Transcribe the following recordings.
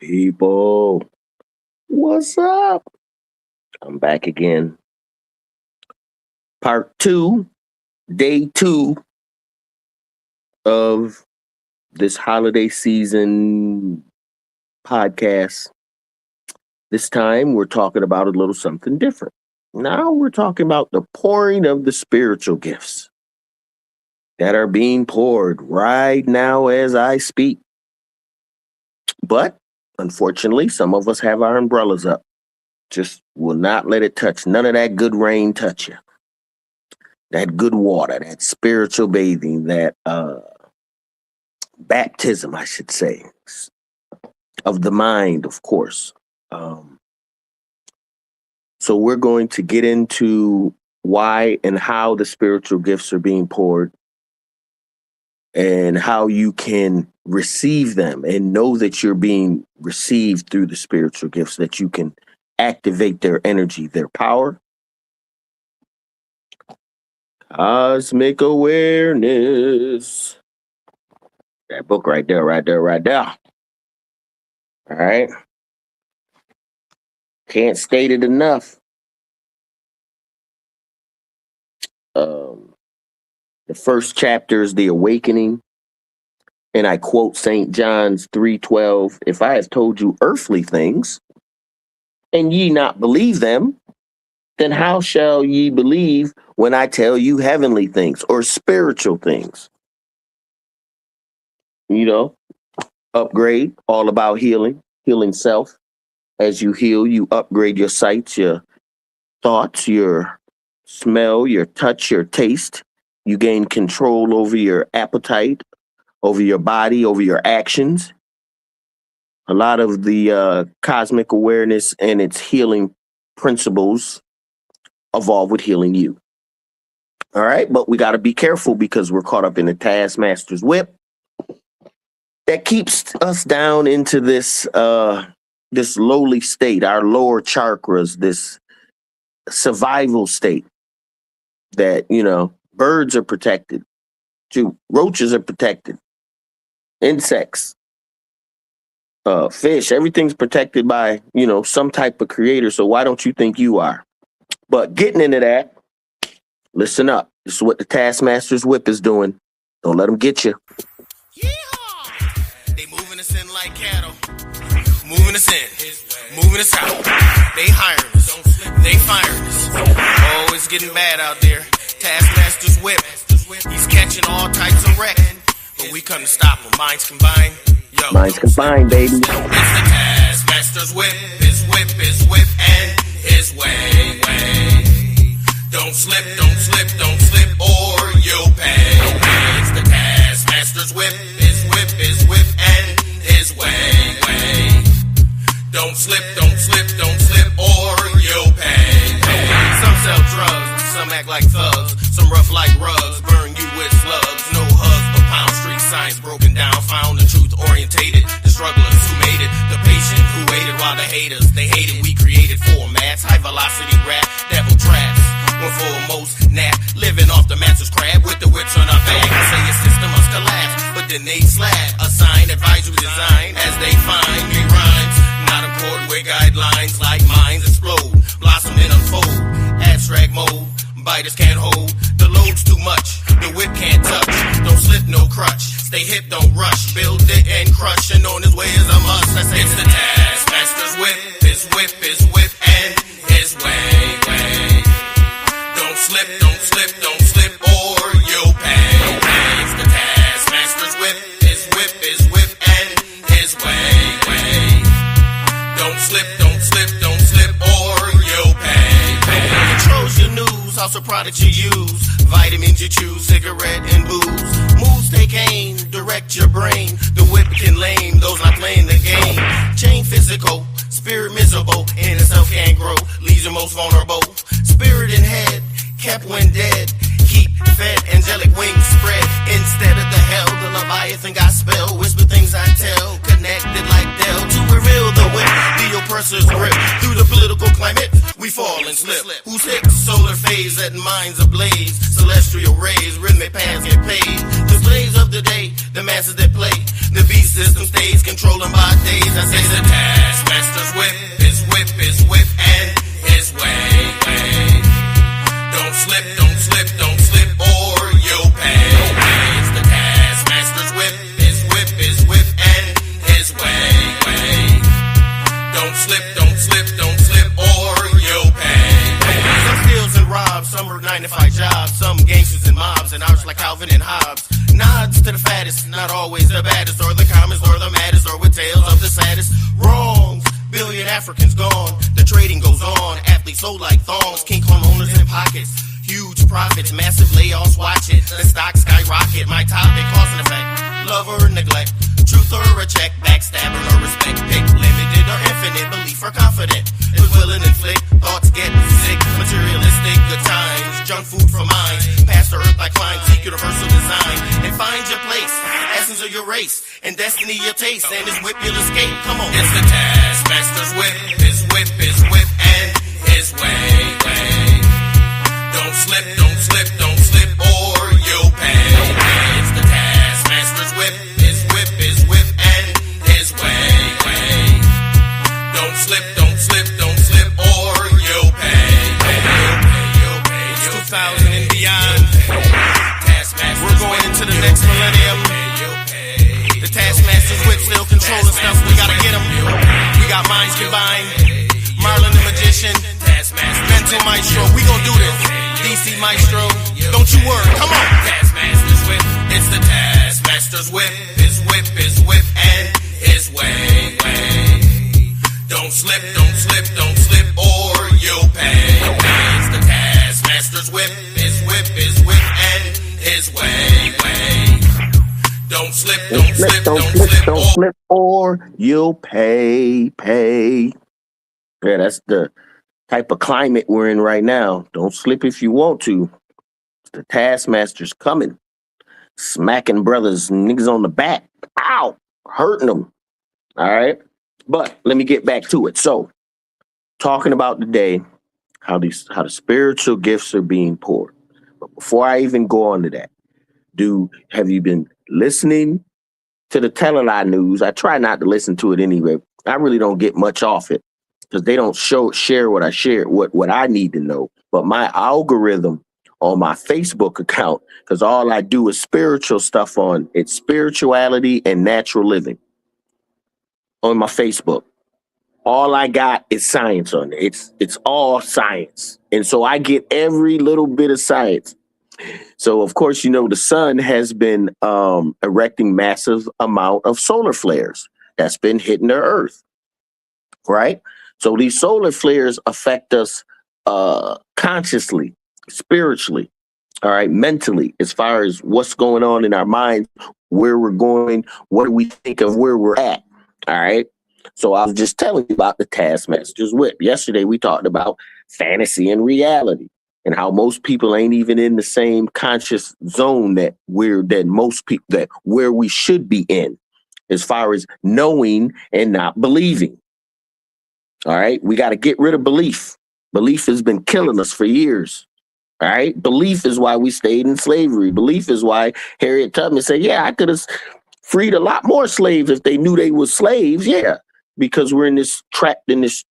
People, what's up? I'm back again. Part 2, day 2 of this holiday season podcast. This time we're talking about a little something different. Now we're talking about the pouring of the spiritual gifts that are being poured right now as I speak. But unfortunately, some of us have our umbrellas up. Just will not let it touch. None of that good rain touch you. That good water, that spiritual bathing, that baptism, I should say, of the mind, of course. So we're going to get into why and how the spiritual gifts are being poured and how you can receive them and know that you're being received through the spiritual gifts, that you can activate their energy, their power. Cosmic Awareness. That book right there. All right. Can't state it enough. The first chapter is the awakening. And I quote St. John's 3:12. If I have told you earthly things, and ye not believe them, then how shall ye believe when I tell you heavenly things or spiritual things? You know, upgrade, all about healing self. As you heal, you upgrade your sights, your thoughts, your smell, your touch, your taste. You gain control over your appetite, over your body, over your actions. A lot of the cosmic awareness and its healing principles evolve with healing you. All right, but we got to be careful because we're caught up in the taskmaster's whip that keeps us down into this this lowly state, our lower chakras, this survival state that, you know, birds are protected, roaches are protected, insects, fish, everything's protected by, you know, some type of creator. So why don't you think you are? But getting into that, listen up. This is what the taskmaster's whip is doing. Don't let them get you. Yeehaw! They moving us in like cattle. Moving us in. Moving us out. They hiring us. They firing us. Oh, it's getting bad out there. Taskmaster's whip. He's catching all types of wreck. But we come to stop him. Minds combined. Yo. Minds combined, baby. It's the taskmaster's whip. His whip, and his way. Don't slip, or you'll pay. It's the taskmaster's whip. His whip, and his way. Don't slip, or you'll pay. Some sell drugs, some act like thugs, some rough like rugs, burn you with slugs. No hugs, but pound street signs broken down, found the truth orientated. The strugglers who made it, the patient who waited while the haters, they hated. We created formats, high velocity rap, devil traps. One foremost nap, living off the master's crab with the whips on our back. I say your system must collapse, but then they slap. Assign advisory design as they find me rhymes. Not according with guidelines like minds explode, blossom and unfold. Abstract mode, biters can't hold. The load's too much, the whip can't touch. Don't slip, no crutch. Stay hip, don't rush. Build it and crush, and on his way is a must. I say it's the taskmaster's whip. His whip, and his way. Don't slip, or you'll pay. It's the taskmaster's whip. His whip, and his way. Don't slip, or you'll pay. Controls your news, house of products you use, vitamins you choose, cigarette and booze. Moves take aim, direct your brain. The whip can lame those not playing the game. Chain physical, spirit miserable, and itself can't grow, leaves you most vulnerable. Spirit and head, kept when dead. Keep fed, angelic wings spread. Instead of the hell, the Leviathan got spell. Whisper things I tell, connected like Dell. To reveal the whip, the oppressor's grip. Through the political climate, we fall and slip. Who's hit? Solar phase, that minds ablaze. Celestial rays, rhythmic paths get paid. The slaves of the day, the masses that play. The beast system stays control him by days. I say the taskmaster's whip, his whip, and his way. Don't slip, or you'll pay. It's the taskmaster's whip, his whip, and his way. Don't slip, or you'll pay. Some steals and robs, some are 9-to-5 jobs, some gangsters and mobs, and ours like Calvin and Hobbes. Nods to the fattest, not always the baddest, or the calmest, or the maddest, or with tales of the saddest. Wrongs, billion Africans gone, the trading goes on, athletes sold like thongs, King Kong owners in pockets. Huge profits, massive layoffs, watch it. The stock skyrocket, my topic, cause and effect. Love or neglect, truth or a check, backstabbing or respect. Pick limited or infinite, belief or confident. It will inflict, thoughts get sick. Materialistic, good times, junk food for minds. Pass the earth like climb, seek universal design. And find your place, essence of your race. And destiny your taste, and his whip you'll escape. Come on. It's the taskmaster's whip, his whip, and his way. Don't slip, or you'll pay. It's the taskmaster's whip, his whip, and his way. Don't slip, or you'll pay. It's 2000 and beyond. We're going into the next millennium. The taskmaster's whip still controlling stuff. We gotta get him. We got minds combined. Marlon the magician, mental maestro. We gon' do this. DC Maestro, don't you worry, come on. Taskmaster's whip, it's the taskmaster's whip, his whip, and his way. Don't slip, or you'll pay. It's the taskmaster's whip, his whip, and his way. Don't slip, or you'll pay. Yeah, that's the type of climate we're in right now. Don't slip if you want to. The taskmaster's coming, smacking brothers, niggas on the back, ow, hurting them. All right, but let me get back to it. So, talking about today, how the spiritual gifts are being poured. But before I even go on to that, have you been listening to the Teleline news? I try not to listen to it anyway. I really don't get much off it, because they don't share what I share, what I need to know. But my algorithm on my Facebook account, because all I do is spiritual stuff on it's spirituality and natural living on my Facebook. All I got is science on it. It's all science. And so I get every little bit of science. So, of course, the sun has been erecting massive amount of solar flares that's been hitting the earth, right? So these solar flares affect us consciously, spiritually, all right, mentally, as far as what's going on in our minds, where we're going, what do we think of where we're at, all right? So I was just telling you about the taskmaster's whip. Yesterday, we talked about fantasy and reality and how most people ain't even in the same conscious zone that where we should be in, as far as knowing and not believing. All right, we got to get rid of belief. Belief has been killing us for years. All right, belief is why we stayed in slavery. Belief is why Harriet Tubman said, yeah, I could have freed a lot more slaves if they knew they were slaves. Yeah, because we're trapped in this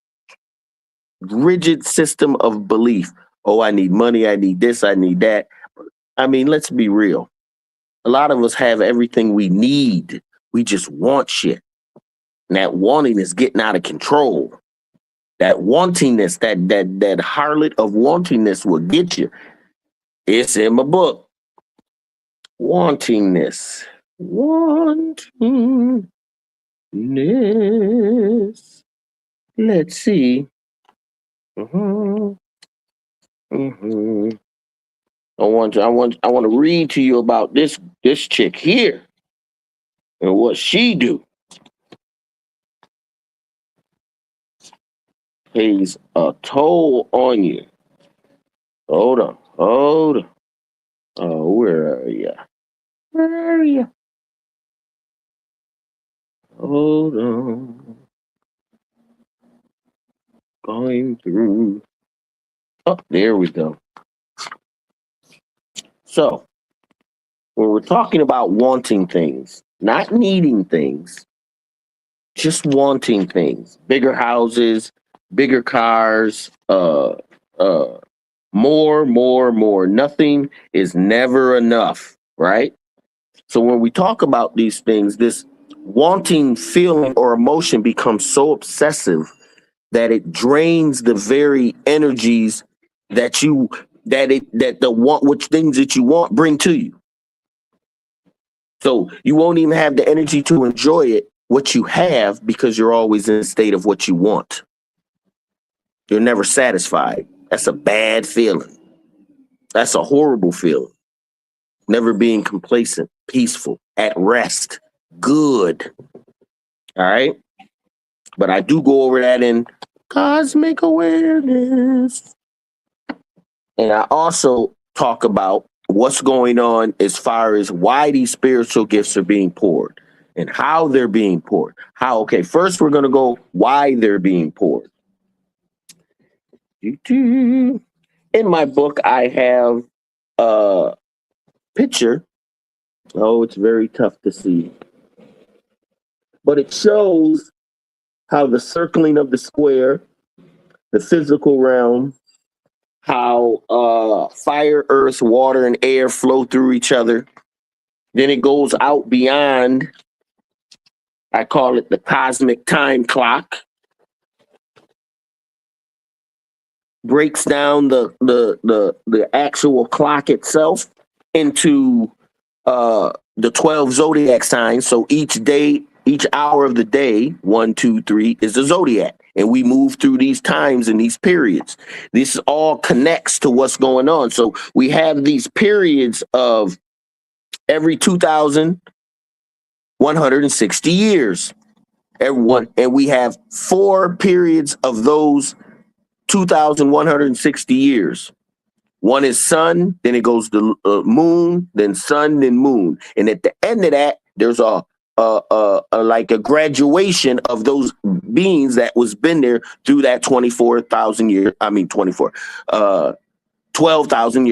rigid system of belief. Oh, I need money. I need this. I need that. I mean, let's be real. A lot of us have everything we need. We just want shit. And that wanting is getting out of control. That wantingness, that harlot of wantingness will get you. It's in my book. Wantingness. Wantingness. Let's see. I want to read to you about this chick here and what she do. Pays a toll on you. Hold on. Oh, where are you? Hold on. Going through. Oh, there we go. So, when we're talking about wanting things, not needing things, just wanting things, bigger houses, bigger cars, more. Nothing is never enough, right? So when we talk about these things, this wanting feeling or emotion becomes so obsessive that it drains the very energies that you that the want which things that you want bring to you. So you won't even have the energy to enjoy it, what you have, because you're always in a state of what you want. You're never satisfied. That's a bad feeling. That's a horrible feeling. Never being complacent, peaceful, at rest, good. All right. But I do go over that in cosmic awareness. And I also talk about what's going on as far as why these spiritual gifts are being poured and how they're being poured. Okay, first we're going to go why they're being poured. In my book, I have a picture. Oh, it's very tough to see. But it shows how the circling of the square, the physical realm, how fire, earth, water, and air flow through each other. Then it goes out beyond, I call it the cosmic time clock. Breaks down the actual clock itself into the 12 zodiac signs. So each day, each hour of the day, 1, 2, 3 is the zodiac. And we move through these times and these periods. This all connects to what's going on. So we have these periods of every 2,160 years. Everyone, and we have 4 periods of those 2,160 years. One is sun, then it goes to moon, then sun, then moon. And at the end of that, there's a like a graduation of those beings that was been there through that 12,000 year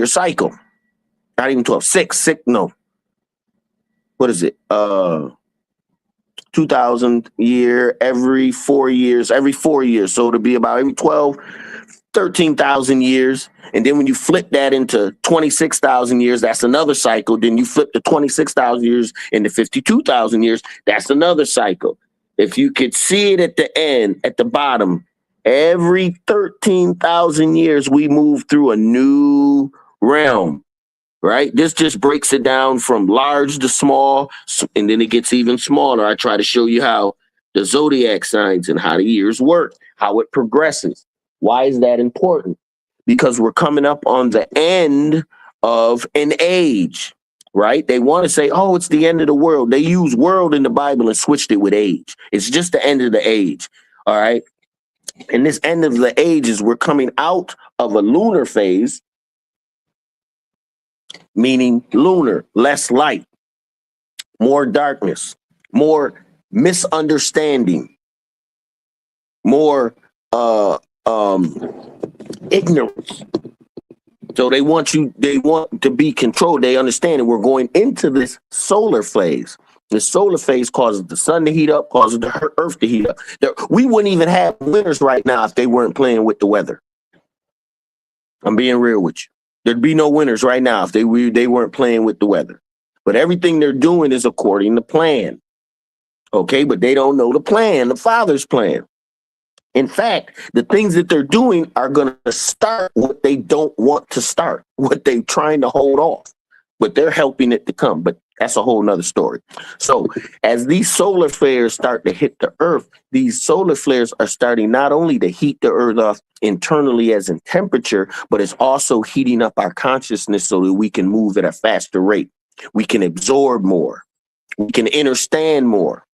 cycle. Not even 12, six, no. What is it? 2,000 year, every 4 years. So it'll be about every 13,000 years. And then when you flip that into 26,000 years, that's another cycle. Then you flip the 26,000 years into 52,000 years, that's another cycle. If you could see it at the end, at the bottom, every 13,000 years, we move through a new realm, right? This just breaks it down from large to small, and then it gets even smaller. I try to show you how the zodiac signs and how the years work, how it progresses. Why is that important? Because we're coming up on the end of an age, right? They want to say, oh, it's the end of the world. They use world in the Bible and switched it with age. It's just the end of the age, all right? And this end of the age is we're coming out of a lunar phase, meaning lunar, less light, more darkness, more misunderstanding, more ignorance. So they want to be controlled. They understand that we're going into this solar phase. The solar phase causes the sun to heat up, causes the earth to heat up. We wouldn't even have winters right now if they weren't playing with the weather. I'm being real with you. There'd be no winters right now if they weren't playing with the weather. But everything they're doing is according to plan. Okay, but they don't know the plan, the Father's plan. In fact, the things that they're doing are going to start what they don't want to start, what they're trying to hold off, but they're helping it to come. But that's a whole nother story. So as these solar flares start to hit the earth, these solar flares are starting not only to heat the earth up internally as in temperature, but it's also heating up our consciousness so that we can move at a faster rate. We can absorb more. We can understand more.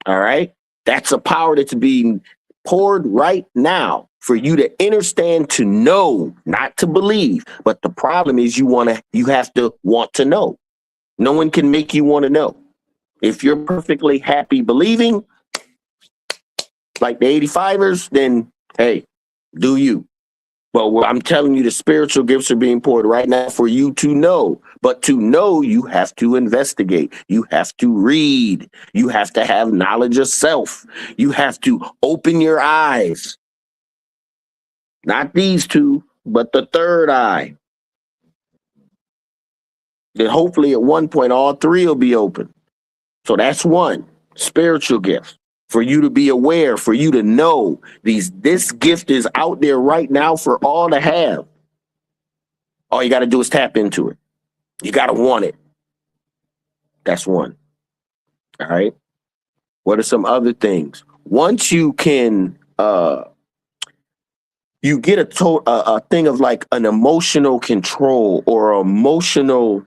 All right. That's a power that's being poured right now for you to understand, to know, not to believe. But the problem is you have to want to know. No one can make you want to know. If you're perfectly happy believing, like the 85ers, then hey, do you. Well, I'm telling you, the spiritual gifts are being poured right now for you to know. But to know, you have to investigate. You have to read. You have to have knowledge of self. You have to open your eyes. Not these two, but the third eye. Then hopefully at one point, all three will be open. So that's one spiritual gift. For you to be aware, for you to know this gift is out there right now for all to have. All you got to do is tap into it. You got to want it. That's one. All right. What are some other things? Once you can, you get a thing of like an emotional control or emotional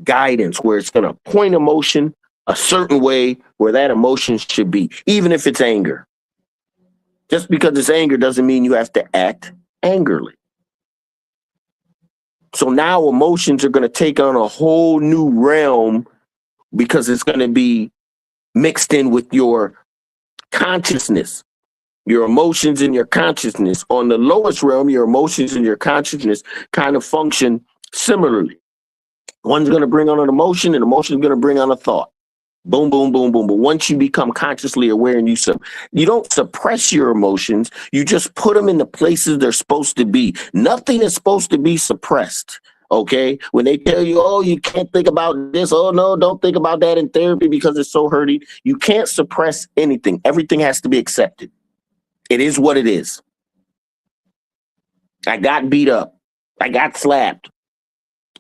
guidance where it's going to point emotion a certain way where that emotion should be, even if it's anger. Just because it's anger doesn't mean you have to act angrily. So now emotions are going to take on a whole new realm because it's going to be mixed in with your consciousness, your emotions and your consciousness. On the lowest realm, your emotions and your consciousness kind of function similarly. One's going to bring on an emotion, and emotion is going to bring on a thought. Boom, boom, boom, boom. But once you become consciously aware and you don't suppress your emotions, you just put them in the places they're supposed to be. Nothing is supposed to be suppressed. Okay. When they tell you, oh, you can't think about this. Oh, no, don't think about that in therapy because it's so hurting. You can't suppress anything. Everything has to be accepted. It is what it is. I got beat up. I got slapped.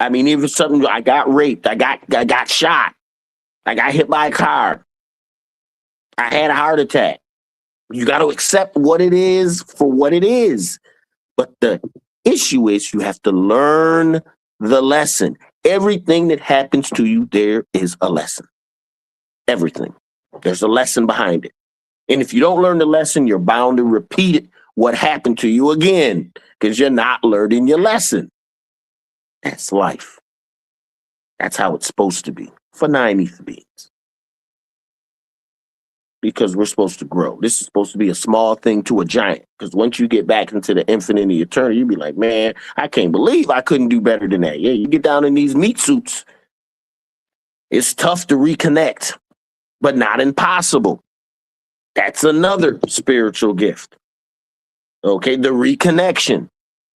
I mean, even something, I got raped. I got shot. I got hit by a car. I had a heart attack. You got to accept what it is for what it is. But the issue is you have to learn the lesson. Everything that happens to you, there is a lesson. Everything. There's a lesson behind it. And if you don't learn the lesson, you're bound to repeat what happened to you again because you're not learning your lesson. That's life. That's how it's supposed to be for 9 ether beings. Because we're supposed to grow. This is supposed to be a small thing to a giant. Because once you get back into the infinite and the eternal, you'll be like, man, I can't believe I couldn't do better than that. Yeah, you get down in these meat suits. It's tough to reconnect, but not impossible. That's another spiritual gift. Okay, the reconnection.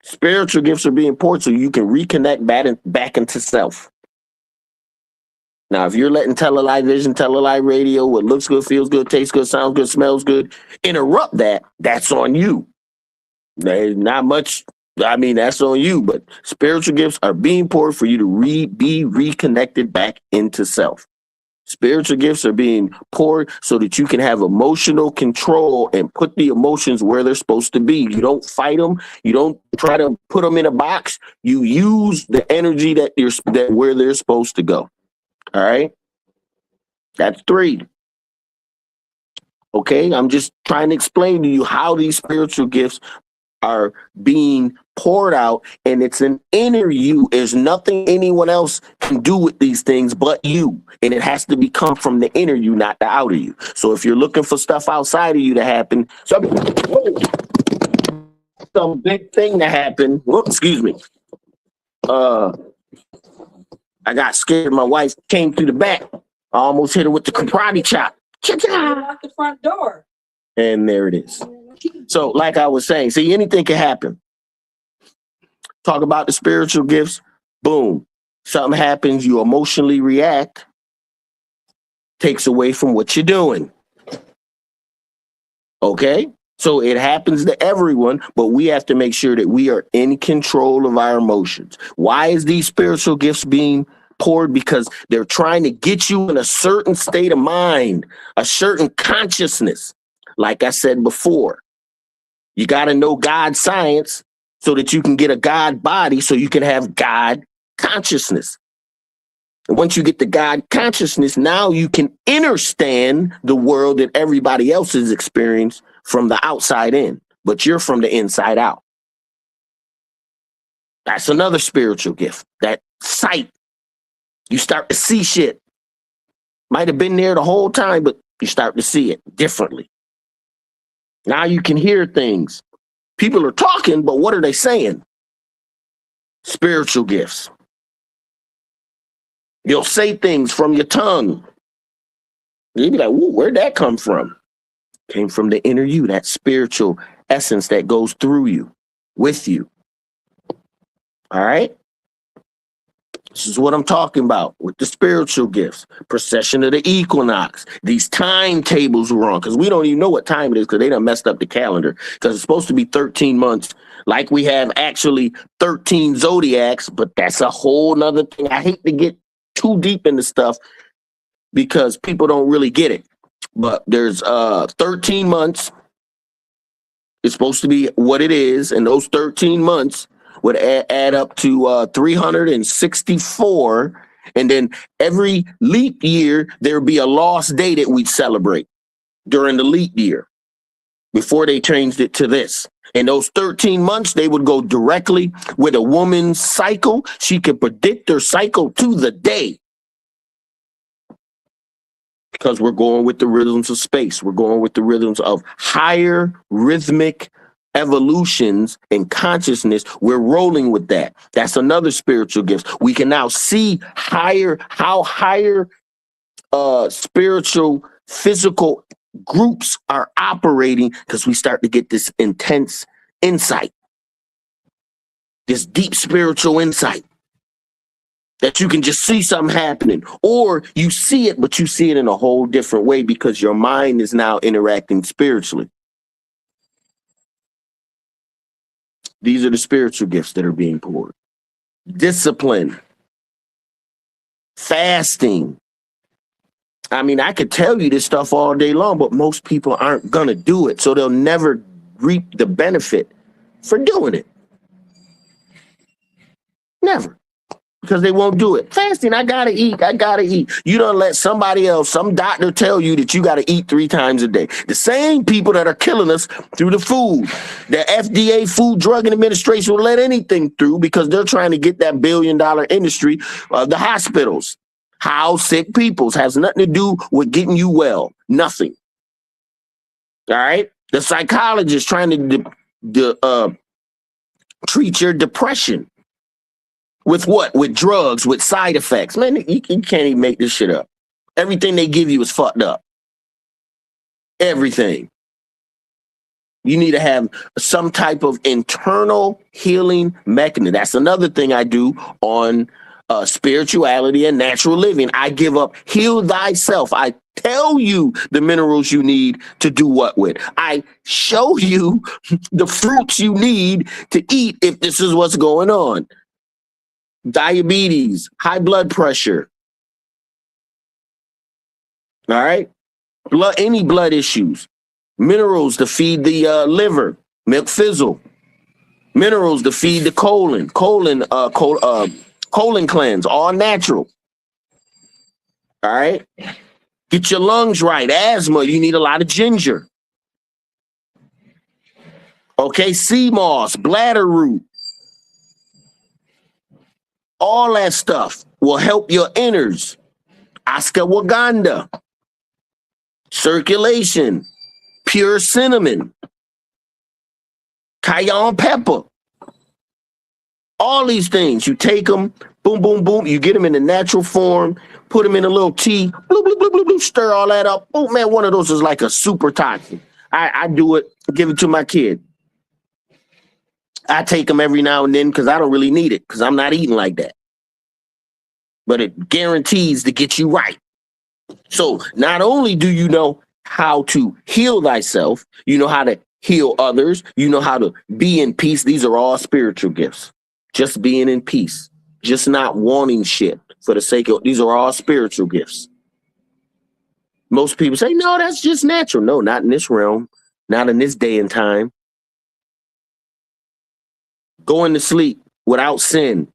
Spiritual gifts are being poured so you can reconnect back into self. Now, if you're letting Telelight Vision, Telelight Radio, what looks good, feels good, tastes good, sounds good, smells good, interrupt that, that's on you. There's not much, that's on you, but spiritual gifts are being poured for you to be reconnected back into self. Spiritual gifts are being poured so that you can have emotional control and put the emotions where they're supposed to be. You don't fight them. You don't try to put them in a box. You use the energy that where they're supposed to go. All right. That's 3. Okay. I'm just trying to explain to you how these spiritual gifts are being poured out, and it's an inner you. There's nothing anyone else can do with these things but you. And it has to come from the inner you, not the outer you. So if you're looking for stuff outside of you to happen, some big thing to happen. Whoops, excuse me. I got scared. My wife came through the back. I almost hit her with the karate chop. Out the front door. And there it is. So, like I was saying, see, anything can happen. Talk about the spiritual gifts. Boom. Something happens. You emotionally react. Takes away from what you're doing. Okay? So it happens to everyone, but we have to make sure that we are in control of our emotions. Why is these spiritual gifts being poured? Because they're trying to get you in a certain state of mind, a certain consciousness. Like I said before, you got to know God science so that you can get a God body so you can have God consciousness. And once you get the God consciousness, now you can understand the world that everybody else has experienced from the outside in, but you're from the inside out. That's another spiritual gift, that sight. You start to see shit. Might have been there the whole time, but you start to see it differently. Now you can hear things. People are talking, but what are they saying? Spiritual gifts. You'll say things from your tongue. You'll be like, "Ooh, where'd that come from?" Came from the inner you, that spiritual essence that goes through you, with you. All right? This is what I'm talking about with the spiritual gifts. Procession of the equinox. These timetables were wrong because we don't even know what time it is because they done messed up the calendar because it's supposed to be 13 months like we have actually 13 zodiacs, but that's a whole nother thing. I hate to get too deep into stuff because people don't really get it. But there's 13 months. It's supposed to be what it is, and those 13 months would add up to 364. And then every leap year, there'd be a lost day that we'd celebrate during the leap year before they changed it to this. And those 13 months, they would go directly with a woman's cycle. She could predict her cycle to the day. Because we're going with the rhythms of space. We're going with the rhythms of higher rhythmic evolutions and consciousness. We're rolling with that. That's another spiritual gift. We can now see how higher spiritual, physical groups are operating because we start to get this intense insight, this deep spiritual insight. That you can just see something happening, or you see it, but you see it in a whole different way because your mind is now interacting spiritually. These are the spiritual gifts that are being poured. Discipline, fasting. I mean, I could tell you this stuff all day long, but most people aren't going to do it. So they'll never reap the benefit for doing it. Never. Because they won't do it. Fasting, I gotta eat. You don't let somebody else, some doctor tell you that you gotta eat 3 times a day. The same people that are killing us through the food. The FDA, Food Drug Administration, will let anything through because they're trying to get that $1 billion industry of the hospitals. House sick peoples has nothing to do with getting you well. Nothing. All right? The psychologist trying to treat your depression. With what? With drugs, with side effects. Man, you can't even make this shit up. Everything they give you is fucked up. Everything. You need to have some type of internal healing mechanism. That's another thing I do on spirituality and natural living. I give up, heal thyself. I tell you the minerals you need to do what with. I show you the fruits you need to eat if this is what's going on. Diabetes, high blood pressure. All right. Any blood issues. Minerals to feed the liver. Milk fizzle. Minerals to feed the colon. Colon cleanse. All natural. All right. Get your lungs right. Asthma, you need a lot of ginger. Okay. Sea moss, bladder root. All that stuff will help your innards. Ashwagandha, circulation, pure cinnamon, cayenne pepper. All these things, you take them, boom, boom, boom. You get them in the natural form, put them in a little tea, bloop, bloop, bloop, bloop, bloop, stir all that up. Oh, man, one of those is like a super toxin. I do it, give it to my kid. I take them every now and then because I don't really need it because I'm not eating like that. But it guarantees to get you right. So not only do you know how to heal thyself, you know how to heal others, you know how to be in peace. These are all spiritual gifts. Just being in peace, just not wanting shit for the sake of, these are all spiritual gifts. Most people say, no, that's just natural. No, not in this realm, not in this day and time. Going to sleep without sin.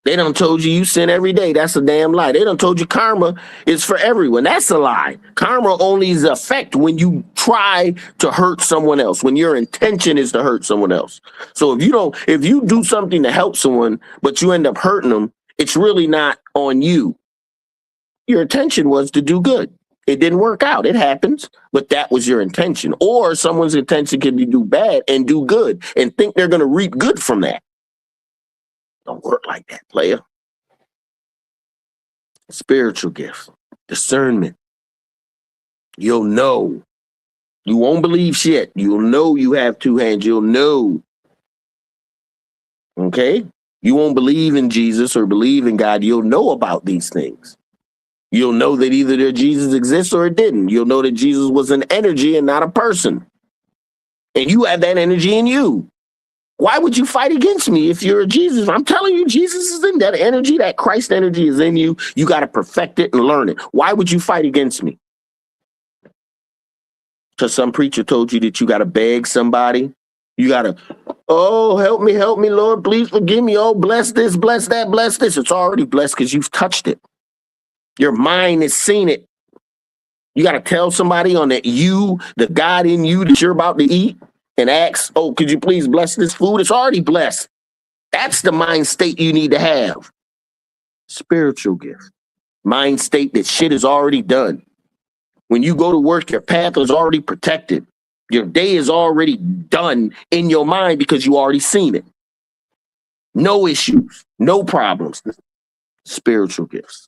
They done told you sin every day. That's a damn lie. They done told you karma is for everyone. That's a lie. Karma only is effect when you try to hurt someone else, when your intention is to hurt someone else. So if you do something to help someone, but you end up hurting them, it's really not on you. Your intention was to do good. It didn't work out. It happens, but that was your intention. Or someone's intention can be do bad and do good and think they're going to reap good from that. Don't work like that, player. Spiritual gifts, discernment. You'll know. You won't believe shit. You'll know you have two hands. You'll know. Okay? You won't believe in Jesus or believe in God. You'll know about these things. You'll know that either their Jesus exists or it didn't. You'll know that Jesus was an energy and not a person. And you have that energy in you. Why would you fight against me if you're a Jesus? I'm telling you, Jesus is in that energy. That Christ energy is in you. You got to perfect it and learn it. Why would you fight against me? Because some preacher told you that you got to beg somebody. You got to, oh, help me, Lord. Please forgive me. Oh, bless this, bless that, bless this. It's already blessed because you've touched it. Your mind has seen it. You got to tell somebody on that you, the God in you that you're about to eat, and ask, oh, could you please bless this food? It's already blessed. That's the mind state you need to have. Spiritual gift. Mind state that shit is already done. When you go to work, your path is already protected. Your day is already done in your mind because you already seen it. No issues, no problems. Spiritual gifts.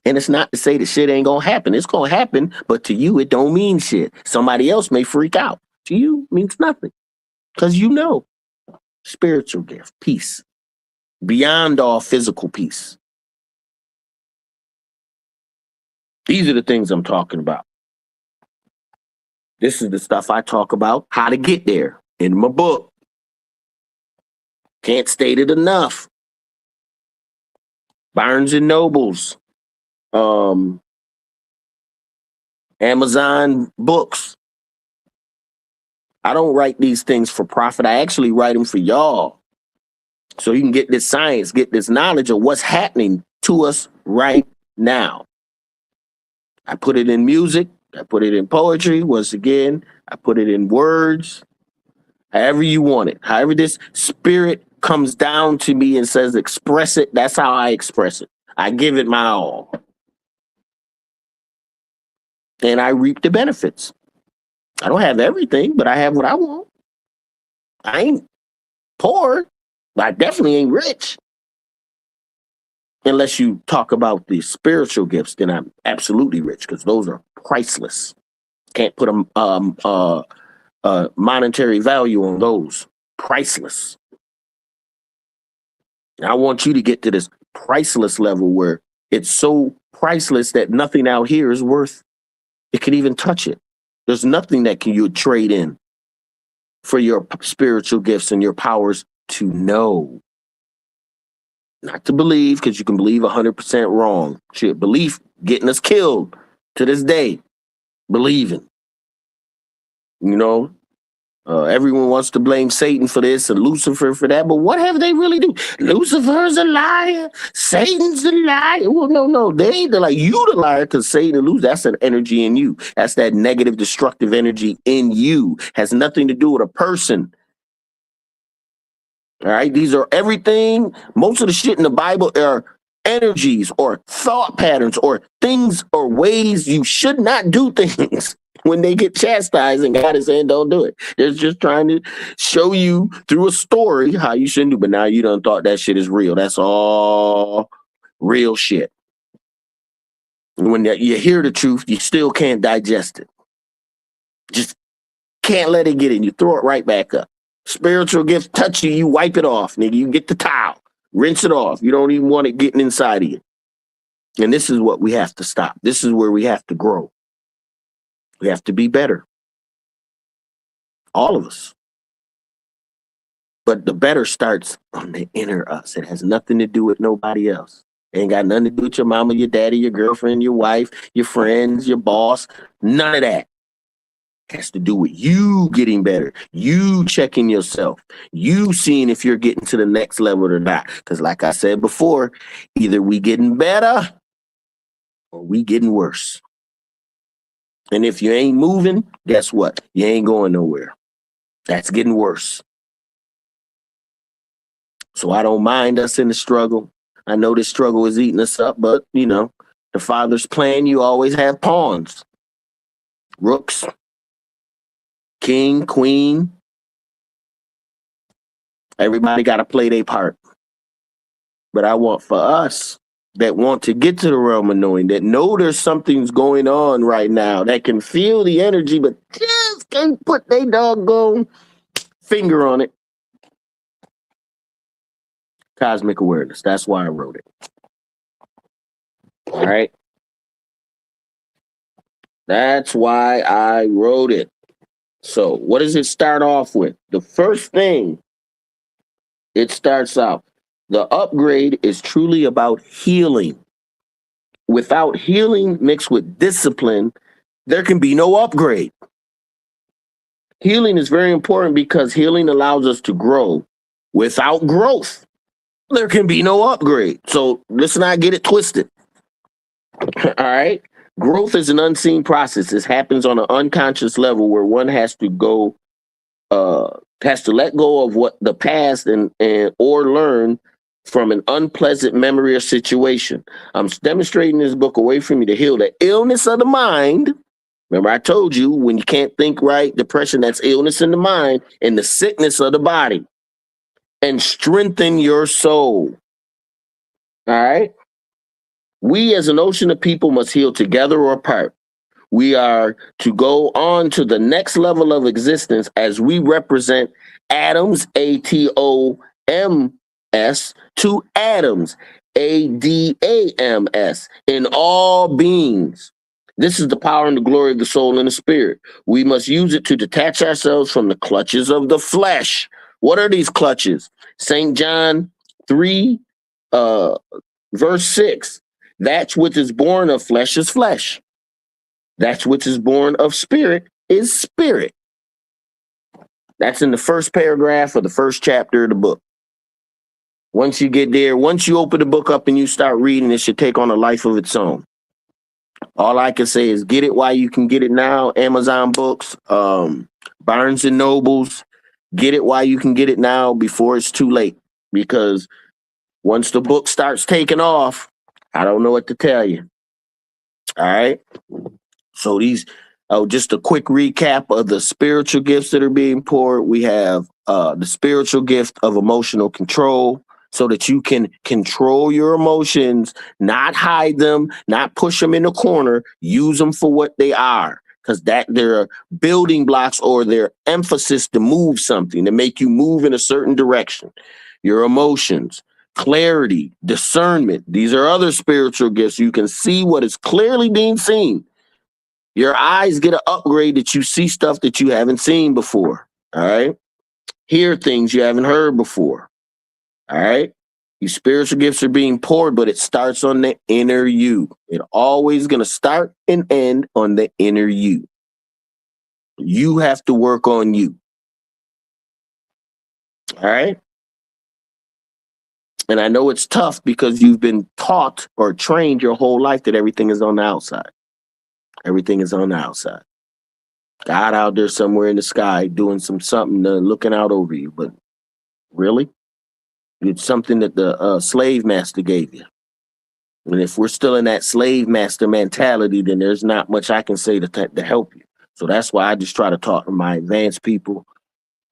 And it's not to say that shit ain't gonna happen. It's gonna happen, but to you, it don't mean shit. Somebody else may freak out. To you, it means nothing. Because you know. Spiritual gift, peace. Beyond all physical peace. These are the things I'm talking about. This is the stuff I talk about, how to get there in my book. Can't state it enough. Barnes and Nobles. Amazon books. I don't write these things for profit. I actually write them for y'all. So you can get this science, get this knowledge of what's happening to us right now. I put it in music. I put it in poetry. Once again, I put it in words. However you want it. However this spirit comes down to me and says express it, that's how I express it. I give it my all. And I reap the benefits. I don't have everything, but I have what I want. I ain't poor, but I definitely ain't rich. Unless you talk about the spiritual gifts, then I'm absolutely rich because those are priceless. Can't put a monetary value on those. Priceless. I want you to get to this priceless level where it's so priceless that nothing out here is worth. It can even touch it. There's nothing that you would trade in for your spiritual gifts and your powers to know. Not to believe, because you can believe 100% wrong. Shit, belief getting us killed to this day. Believing. You know, everyone wants to blame Satan for this and Lucifer for that, but what have they really do? Lucifer's a liar. Satan's a liar. Well, no, they ain't like you the liar because Satan and Lucifer, that's an energy in you. That's that negative, destructive energy in you. Has nothing to do with a person. All right, these are everything. Most of the shit in the Bible are energies or thought patterns or things or ways you should not do things when they get chastised and God is saying don't do it. They're just trying to show you through a story how you shouldn't do, but now you done thought that shit is real. That's all real shit. When you hear the truth, you still can't digest it. Just can't let it get in. You throw it right back up. Spiritual gifts touch you, you wipe it off, nigga. You get the towel, rinse it off. You don't even want it getting inside of you. And this is what we have to stop. This is where we have to grow. We have to be better. All of us. But the better starts on the inner us. It has nothing to do with nobody else. It ain't got nothing to do with your mama, your daddy, your girlfriend, your wife, your friends, your boss. None of that. It has to do with you getting better, you checking yourself, you seeing if you're getting to the next level or not. Because like I said before, either we getting better or we getting worse. And if you ain't moving, guess what? You ain't going nowhere. That's getting worse. So I don't mind us in the struggle. I know this struggle is eating us up, but, you know, The father's plan, you always have pawns. Rooks, king, queen. Everybody got to play their part. But I want for us that want to get to the realm of knowing, that know there's something's going on right now, that can feel the energy, but just can't put their doggone finger on it. Cosmic awareness. That's why I wrote it. All right. That's why I wrote it. So what does it start off with? The first thing it starts out, the upgrade is truly about healing. Without healing mixed with discipline, there can be no upgrade. Healing is very important because healing allows us to grow. Without growth, there can be no upgrade. So let's not get it twisted. All right. Growth is an unseen process. This happens on an unconscious level where one has to let go of what the past and or learn from an unpleasant memory or situation. I'm demonstrating this book away from you to heal the illness of the mind. Remember, I told you when you can't think right, depression, that's illness in the mind, and the sickness of the body, and strengthen your soul. All right. We as an ocean of people must heal together or apart. We are to go on to the next level of existence as we represent atoms, ATOMS, to atoms, ADAMS, in all beings. This is the power and the glory of the soul and the spirit. We must use it to detach ourselves from the clutches of the flesh. What are these clutches? St. John 3, verse 6. That which is born of flesh is flesh. That which is born of spirit is spirit. That's in the first paragraph of the first chapter of the book. Once you get there, once you open the book up and you start reading, it should take on a life of its own. All I can say is get it while you can get it now. Amazon books, Barnes and Nobles, get it while you can get it now before it's too late. Because once the book starts taking off, I don't know what to tell you. All right. So just a quick recap of the spiritual gifts that are being poured. We have the spiritual gift of emotional control, so that you can control your emotions, not hide them, not push them in a corner, use them for what they are. Because they're building blocks or their emphasis to move something, to make you move in a certain direction. Your emotions, clarity, discernment. These are other spiritual gifts. You can see what is clearly being seen. Your eyes get an upgrade that you see stuff that you haven't seen before. All right. Hear things you haven't heard before. All right. These spiritual gifts are being poured, but it starts on the inner you. It's always going to start and end on the inner you. You have to work on you. All right. And I know it's tough because you've been taught or trained your whole life that everything is on the outside. Everything is on the outside. God out there somewhere in the sky doing something, looking out over you. But really? It's something that the slave master gave you. And if we're still in that slave master mentality, then there's not much I can say to help you. So that's why I just try to talk to my advanced people,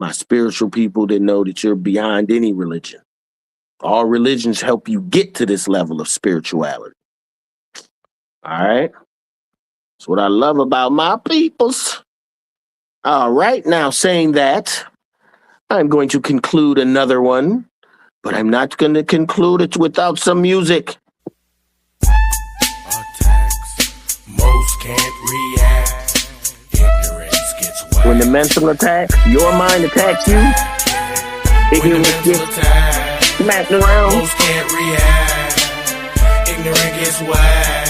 my spiritual people that know that you're beyond any religion. All religions help you get to this level of spirituality. All right. That's what I love about my peoples. All right. Now, saying that, I'm going to conclude another one, but I'm not going to conclude it without some music. Attacks, most can't react. Ignorance gets whacked. When the mental attack, your mind attacks you, ignorance gets smacked around. Most can't react. Ignorance gets whacked.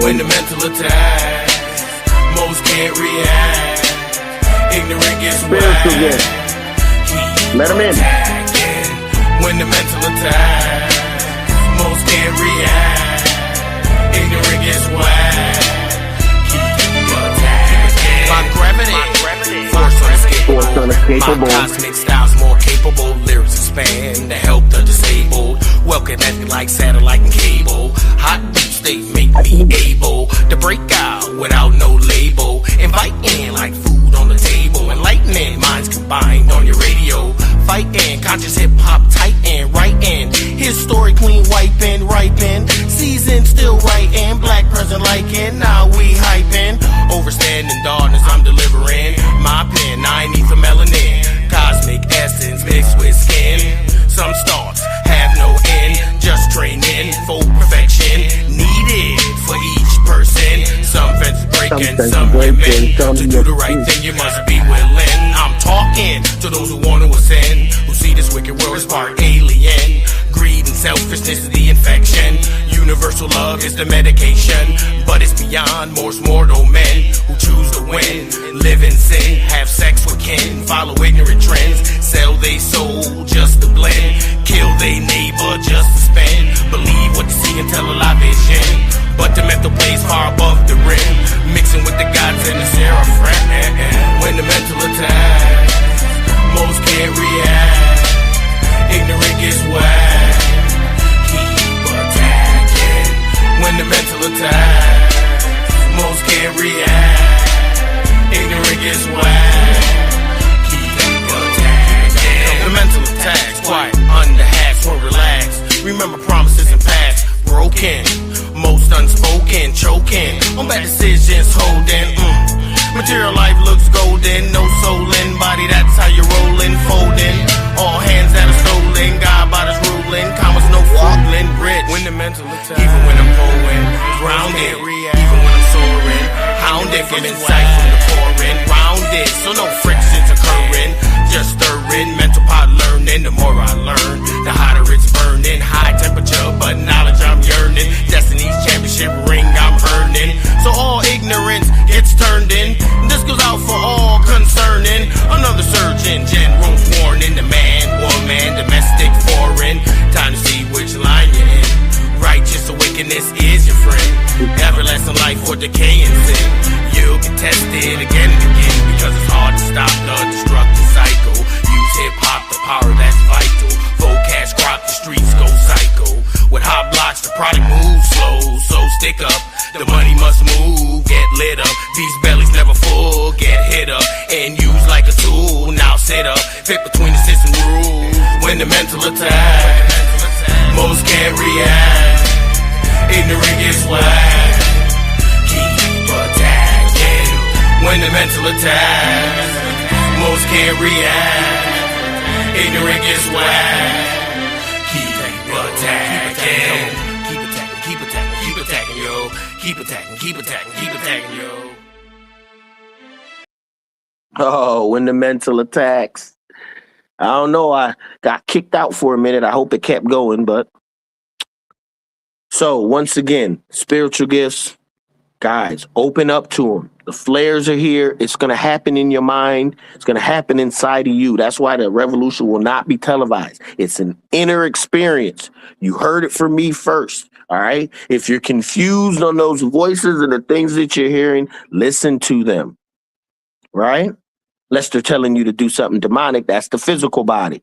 When the mental attack, most can't react. Ignorant gets whacked. Let him in. When the mental attack, most can't react. Ignorant gets whacked. My gravity, force unescapable. My cosmic style's more capable. Lyrics expand to help the disabled. Welcome magnetic like satellite and cable. Hot deep state make me able to break out without no label. Inviting like food on the table. Enlightening minds combined on your radio. Fighting, conscious hip hop tighten, writing. His story clean, wiping, ripen. Seasoned, still writing. Black present liking, now we hyping. Overstanding darkness, I'm delivering. My pen, I need for melanin. Cosmic essence mixed with skin. Some starts have no end. Just training for perfection. Needed for each person. Some fence breaking, some women. To do the right thing, you must be willing. I'm talking to those who want to ascend, who see this wicked world as part alien. Greed and selfishness is the infection. Universal love is the medication, but it's beyond most mortal men who choose to win, live in sin, have sex with kin, follow ignorant trends, sell they soul just to blend, kill they neighbor just to spend, believe what they see and tell a lie vision, but the mental plays far above the rim, mixing with the gods and the seraphim. When the mental attack, most can't react, ignorant gets whacked, keep attacking. When the mental attack, most can't react, ignorant gets whacked, keep attacking. The mental attacks, quiet, under hacks, won't relax. Remember promises and past, broken, most unspoken, choking on bad decisions, holding. Material life looks golden, no soul in body, that's how you're rolling, folding. All hands that are stolen, God bodies ruling, commas no fooling, rich. When the mental attack, even when I'm hoeing, grounded, even when I'm soaring, hounded from insight from the pouring, rounded, so no frictions occurring, just stirring, mental pot learning. The more I learn, the hotter it's burning, high temperature, but knowledge I'm yearning, Destiny's championship ring I'm earning, so all ignorance gets turned in. This goes out for all concerning. Another surgeon, general's warning. The man, woman, domestic, foreign. Time to see which line you're in. Righteous awakeness is your friend. Everlasting life or decaying sin. You can test it again and again, because it's hard to stop the destructive cycle. Use hip-hop, the power that's vital. Full cash crop, the streets go psycho. With hot blocks, the product moves slow. So stick up, the money must move. Get lit up, these bellies never full. Get hit up and used like a tool. Now sit up, fit between the system rules. When the mental attack, most can't react. Ignorant gets whacked. Keep attacking. When the mental attack, most can't react. Ignorant gets whacked. Keep attacking. Keep attacking, keep attacking, keep attacking, yo. Keep attacking, keep attacking, keep attacking, yo. Oh, when the mental attacks. I don't know. I got kicked out for a minute. I hope it kept going, but. So, once again, spiritual gifts, guys, open up to them. The flares are here. It's going to happen in your mind. It's going to happen inside of you. That's why the revolution will not be televised. It's an inner experience. You heard it from me first. All right. If you're confused on those voices and the things that you're hearing, listen to them. Right? Unless they're telling you to do something demonic, that's the physical body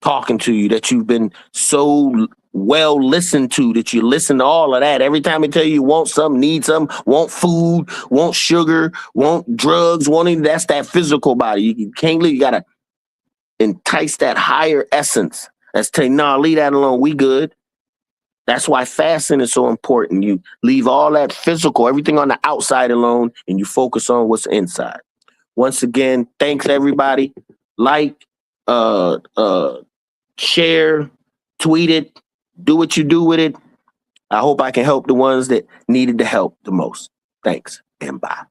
talking to you, that you've been so well listened to, that you listen to all of that. Every time they tell you want something, need something, want food, want sugar, want drugs, wanting, that's that physical body. You can't leave. You got to entice that higher essence. That's telling, nah, leave that alone. We good. That's why fasting is so important. You leave all that physical, everything on the outside alone, and you focus on what's inside. Once again, thanks everybody. Like, share, tweet it, do what you do with it. I hope I can help the ones that needed the help the most. Thanks and bye.